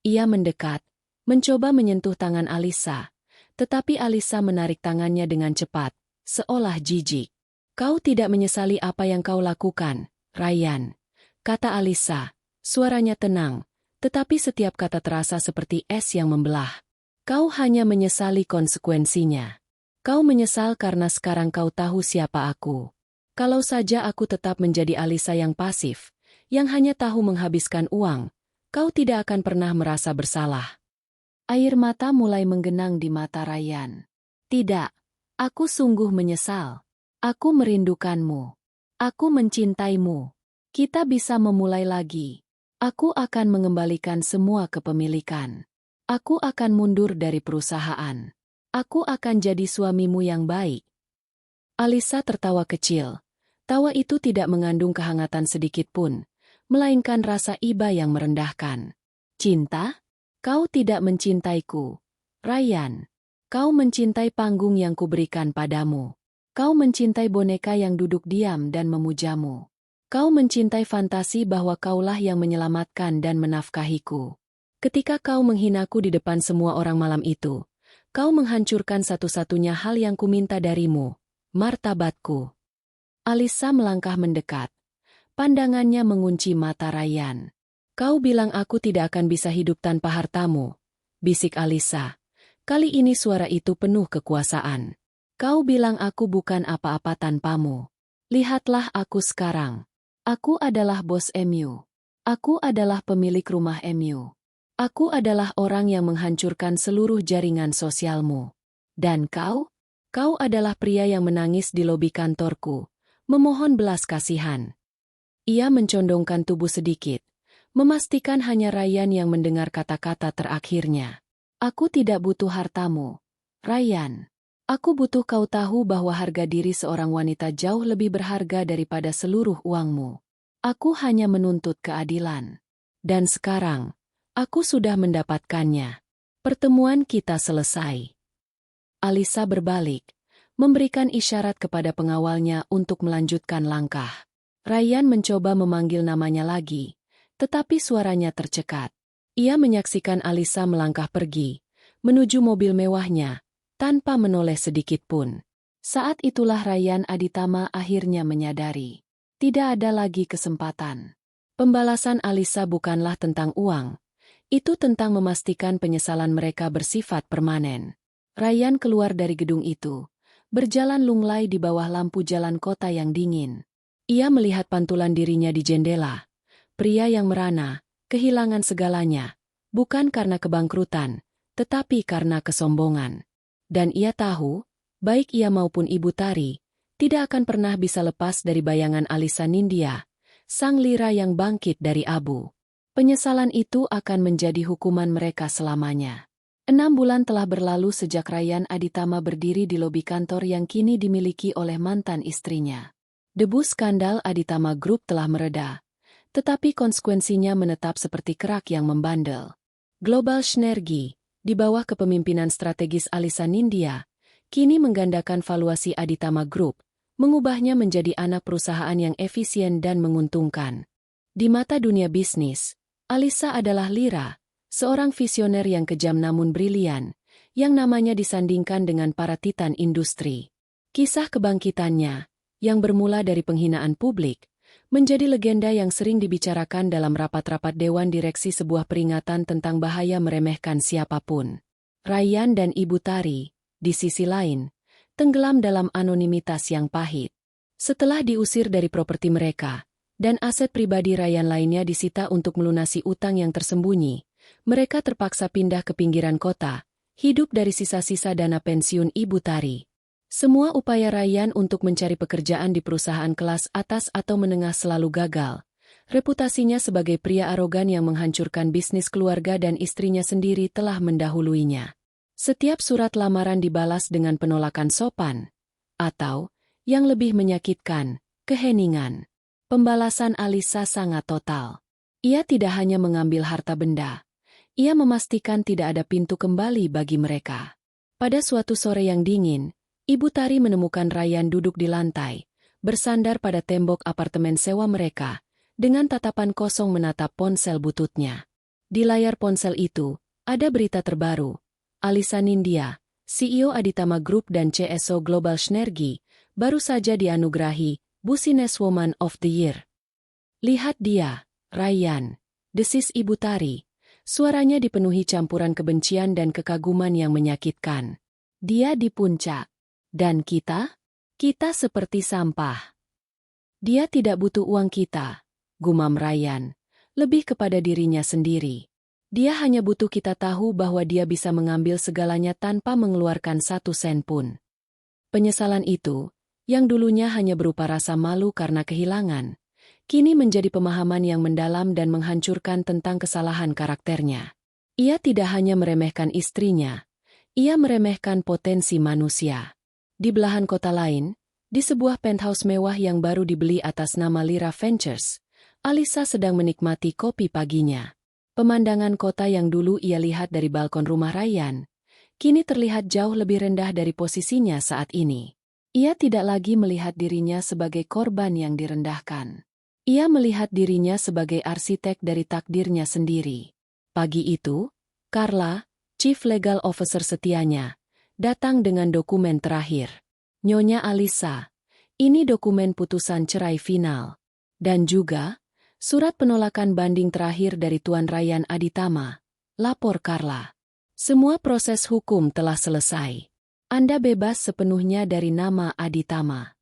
Ia mendekat, mencoba menyentuh tangan Alisa, tetapi Alisa menarik tangannya dengan cepat, seolah jijik. Kau tidak menyesali apa yang kau lakukan, Ryan, kata Alisa, suaranya tenang. Tetapi setiap kata terasa seperti es yang membelah. Kau hanya menyesali konsekuensinya. Kau menyesal karena sekarang kau tahu siapa aku. Kalau saja aku tetap menjadi Alisa yang pasif, yang hanya tahu menghabiskan uang, kau tidak akan pernah merasa bersalah. Air mata mulai menggenang di mata Ryan. Tidak, aku sungguh menyesal. Aku merindukanmu. Aku mencintaimu. Kita bisa memulai lagi. Aku akan mengembalikan semua kepemilikan. Aku akan mundur dari perusahaan. Aku akan jadi suamimu yang baik. Alisa tertawa kecil. Tawa itu tidak mengandung kehangatan sedikit pun, melainkan rasa iba yang merendahkan. Cinta? Kau tidak mencintaiku. Ryan, kau mencintai panggung yang kuberikan padamu. Kau mencintai boneka yang duduk diam dan memujamu. Kau mencintai fantasi bahwa kaulah yang menyelamatkan dan menafkahiku. Ketika kau menghinaku di depan semua orang malam itu, kau menghancurkan satu-satunya hal yang kuminta darimu, martabatku. Alisa melangkah mendekat. Pandangannya mengunci mata Ryan. Kau bilang aku tidak akan bisa hidup tanpa hartamu, bisik Alisa. Kali ini suara itu penuh kekuasaan. Kau bilang aku bukan apa-apa tanpamu. Lihatlah aku sekarang. Aku adalah bos MU. Aku adalah pemilik rumah MU. Aku adalah orang yang menghancurkan seluruh jaringan sosialmu. Dan kau? Kau adalah pria yang menangis di lobi kantorku, memohon belas kasihan. Ia mencondongkan tubuh sedikit, memastikan hanya Ryan yang mendengar kata-kata terakhirnya. Aku tidak butuh hartamu, Ryan. Aku butuh kau tahu bahwa harga diri seorang wanita jauh lebih berharga daripada seluruh uangmu. Aku hanya menuntut keadilan. Dan sekarang, aku sudah mendapatkannya. Pertemuan kita selesai. Alisa berbalik, memberikan isyarat kepada pengawalnya untuk melanjutkan langkah. Ryan mencoba memanggil namanya lagi, tetapi suaranya tercekat. Ia menyaksikan Alisa melangkah pergi, menuju mobil mewahnya, tanpa menoleh sedikit pun. Saat itulah Ryan Aditama akhirnya menyadari. Tidak ada lagi kesempatan. Pembalasan Alisa bukanlah tentang uang. Itu tentang memastikan penyesalan mereka bersifat permanen. Ryan keluar dari gedung itu, berjalan lunglai di bawah lampu jalan kota yang dingin. Ia melihat pantulan dirinya di jendela. Pria yang merana, kehilangan segalanya, bukan karena kebangkrutan, tetapi karena kesombongan. Dan ia tahu, baik ia maupun Ibu Tari, tidak akan pernah bisa lepas dari bayangan Alisa Nindya, sang lira yang bangkit dari abu. Penyesalan itu akan menjadi hukuman mereka selamanya. 6 bulan telah berlalu sejak Ryan Aditama berdiri di lobi kantor yang kini dimiliki oleh mantan istrinya. Debu skandal Aditama Group telah mereda, tetapi konsekuensinya menetap seperti kerak yang membandel. Global Synergi, di bawah kepemimpinan strategis Alisa Nindya, kini menggandakan valuasi Aditama Group, mengubahnya menjadi anak perusahaan yang efisien dan menguntungkan. Di mata dunia bisnis, Alisa adalah lira, seorang visioner yang kejam namun brilian, yang namanya disandingkan dengan para titan industri. Kisah kebangkitannya, yang bermula dari penghinaan publik, menjadi legenda yang sering dibicarakan dalam rapat-rapat dewan direksi sebuah peringatan tentang bahaya meremehkan siapapun. Ryan dan Ibu Tari, di sisi lain, tenggelam dalam anonimitas yang pahit. Setelah diusir dari properti mereka, dan aset pribadi Ryan lainnya disita untuk melunasi utang yang tersembunyi, mereka terpaksa pindah ke pinggiran kota, hidup dari sisa-sisa dana pensiun Ibu Tari. Semua upaya Ryan untuk mencari pekerjaan di perusahaan kelas atas atau menengah selalu gagal. Reputasinya sebagai pria arogan yang menghancurkan bisnis keluarga dan istrinya sendiri telah mendahuluinya. Setiap surat lamaran dibalas dengan penolakan sopan, atau, yang lebih menyakitkan, keheningan. Pembalasan Alisa sangat total. Ia tidak hanya mengambil harta benda, ia memastikan tidak ada pintu kembali bagi mereka. Pada suatu sore yang dingin, Ibu Tari menemukan Ryan duduk di lantai, bersandar pada tembok apartemen sewa mereka, dengan tatapan kosong menatap ponsel bututnya. Di layar ponsel itu, ada berita terbaru. Alisa Nindya, CEO Aditama Group dan CSO Global Synergy, baru saja dianugerahi Businesswoman of the Year. Lihat dia, Ryan, desis Ibu Tari. Suaranya dipenuhi campuran kebencian dan kekaguman yang menyakitkan. Dia di puncak. Dan kita? Kita seperti sampah. Dia tidak butuh uang kita, gumam Ryan, lebih kepada dirinya sendiri. Dia hanya butuh kita tahu bahwa dia bisa mengambil segalanya tanpa mengeluarkan 1 sen pun. Penyesalan itu, yang dulunya hanya berupa rasa malu karena kehilangan, kini menjadi pemahaman yang mendalam dan menghancurkan tentang kesalahan karakternya. Ia tidak hanya meremehkan istrinya, ia meremehkan potensi manusia. Di belahan kota lain, di sebuah penthouse mewah yang baru dibeli atas nama Lira Ventures, Alisa sedang menikmati kopi paginya. Pemandangan kota yang dulu ia lihat dari balkon rumah Ryan, kini terlihat jauh lebih rendah dari posisinya saat ini. Ia tidak lagi melihat dirinya sebagai korban yang direndahkan. Ia melihat dirinya sebagai arsitek dari takdirnya sendiri. Pagi itu, Carla, Chief Legal Officer setianya, datang dengan dokumen terakhir. Nyonya Alisa, ini dokumen putusan cerai final. Dan juga, surat penolakan banding terakhir dari Tuan Ryan Aditama, lapor Carla. Semua proses hukum telah selesai. Anda bebas sepenuhnya dari nama Aditama.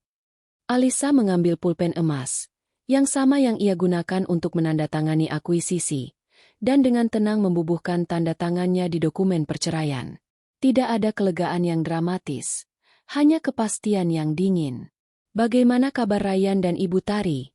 Alisa mengambil pulpen emas, yang sama yang ia gunakan untuk menandatangani akuisisi, dan dengan tenang membubuhkan tanda tangannya di dokumen perceraian. Tidak ada kelegaan yang dramatis, hanya kepastian yang dingin. Bagaimana kabar Ryan dan Ibu Tari?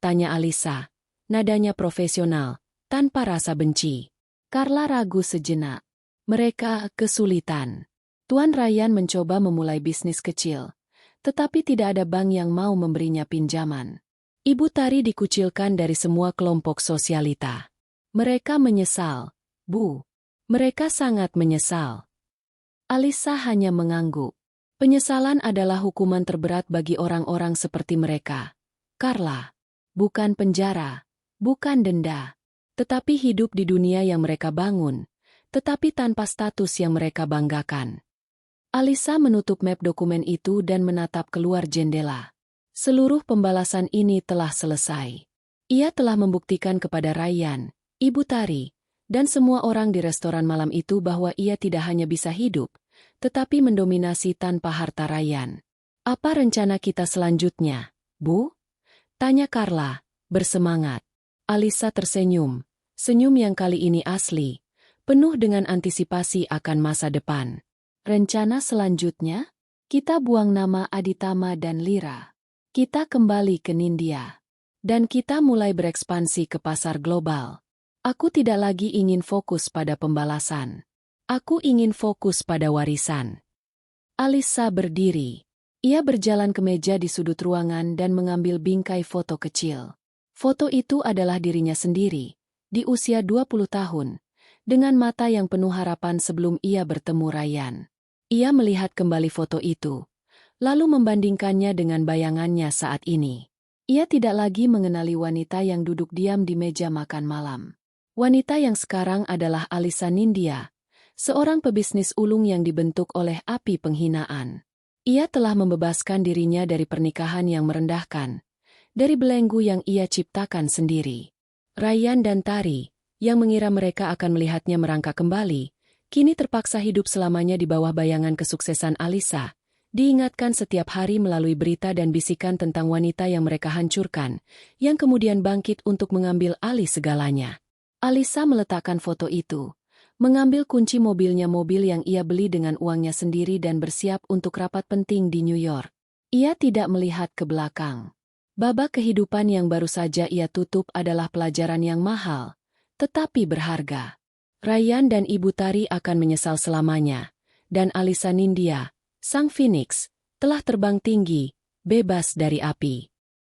Tanya Alisa, nadanya profesional, tanpa rasa benci. Carla ragu sejenak. Mereka kesulitan. Tuan Ryan mencoba memulai bisnis kecil, tetapi tidak ada bank yang mau memberinya pinjaman. Ibu Tari dikucilkan dari semua kelompok sosialita. Mereka menyesal, Bu. Mereka sangat menyesal. Alisa hanya mengangguk. Penyesalan adalah hukuman terberat bagi orang-orang seperti mereka. Carla, bukan penjara, bukan denda, tetapi hidup di dunia yang mereka bangun, tetapi tanpa status yang mereka banggakan. Alisa menutup map dokumen itu dan menatap keluar jendela. Seluruh pembalasan ini telah selesai. Ia telah membuktikan kepada Ryan, Ibu Tari, dan semua orang di restoran malam itu bahwa ia tidak hanya bisa hidup, tetapi mendominasi tanpa harta Ryan. Apa rencana kita selanjutnya, Bu? Tanya Carla, bersemangat. Alisa tersenyum, senyum yang kali ini asli, penuh dengan antisipasi akan masa depan. Rencana selanjutnya? Kita buang nama Aditama dan Lira. Kita kembali ke Nindya. Dan kita mulai berekspansi ke pasar global. Aku tidak lagi ingin fokus pada pembalasan. Aku ingin fokus pada warisan. Alisa berdiri. Ia berjalan ke meja di sudut ruangan dan mengambil bingkai foto kecil. Foto itu adalah dirinya sendiri, di usia 20 tahun, dengan mata yang penuh harapan sebelum ia bertemu Ryan. Ia melihat kembali foto itu, lalu membandingkannya dengan bayangannya saat ini. Ia tidak lagi mengenali wanita yang duduk diam di meja makan malam. Wanita yang sekarang adalah Alisa Nindya, seorang pebisnis ulung yang dibentuk oleh api penghinaan. Ia telah membebaskan dirinya dari pernikahan yang merendahkan, dari belenggu yang ia ciptakan sendiri. Ryan dan Tari, yang mengira mereka akan melihatnya merangkak kembali, kini terpaksa hidup selamanya di bawah bayangan kesuksesan Alisa, diingatkan setiap hari melalui berita dan bisikan tentang wanita yang mereka hancurkan, yang kemudian bangkit untuk mengambil alih segalanya. Alisa meletakkan foto itu, mengambil kunci mobilnya, mobil yang ia beli dengan uangnya sendiri, dan bersiap untuk rapat penting di New York. Ia tidak melihat ke belakang. Babak kehidupan yang baru saja ia tutup adalah pelajaran yang mahal, tetapi berharga. Ryan dan Ibu Tari akan menyesal selamanya, dan Alisa Nindya, sang Phoenix, telah terbang tinggi, bebas dari api.